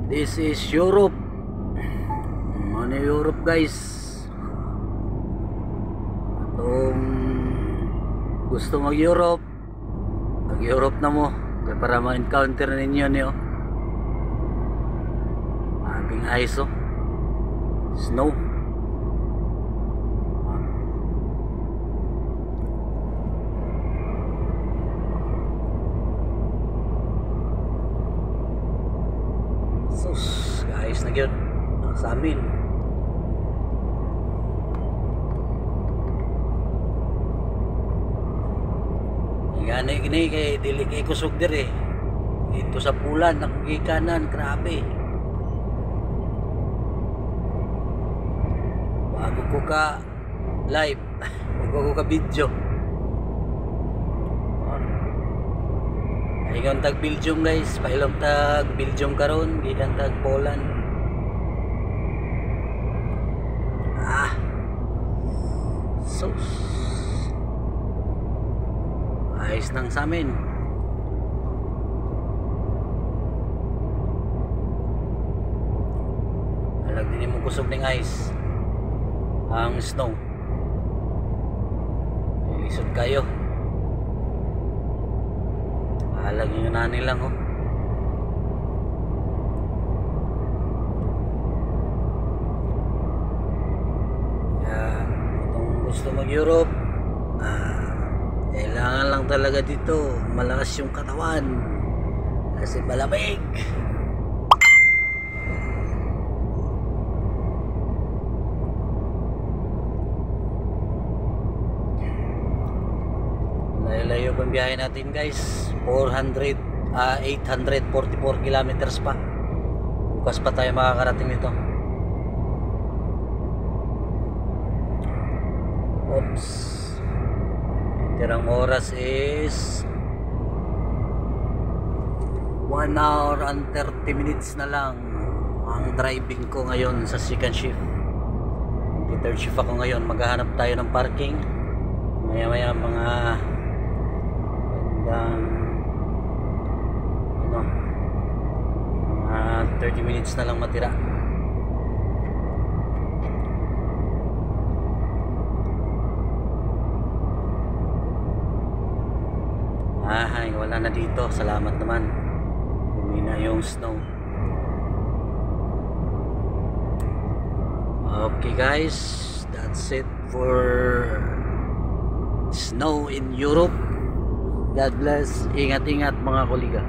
This is Europe. Ano Europe guys? Kung gusto mag-Europe, mag-Europe na mo para ma-encounter ninyo niyo aming ice, oh. Snow. Sus, guys na yun sa amin. Gani gini kay dili kay kusog dire. Dito sa pulan nakagikanan, grabe. Bago ko ka live, bago ko ka video. Ayun tag Belgium guys, pailom tag Belgium karon, gikan tag Poland. Sus. Ayos nang sa amin. Alag din mo kusog ng ice. Ang snow. Ilisod kayo. Alag yung nani lang, oh. Kaya kung gusto mag-Europe, kailangan lang talaga dito malakas yung katawan kasi malamig. Layo-layo pang biyahe natin guys, 844 kilometers pa. Bukas pa tayo makakarating nito. Oops. Tirang oras is 1 hour and 30 minutes na lang ang driving ko ngayon sa second shift. Third shift ako ngayon. Maghahanap tayo ng parking. Maya-maya mga mga 30 minutes na lang matira. Ay, wala na dito. Salamat naman. Humina yung snow. Okay guys, that's it for snow in Europe. God bless. Ingat-ingat mga kolega.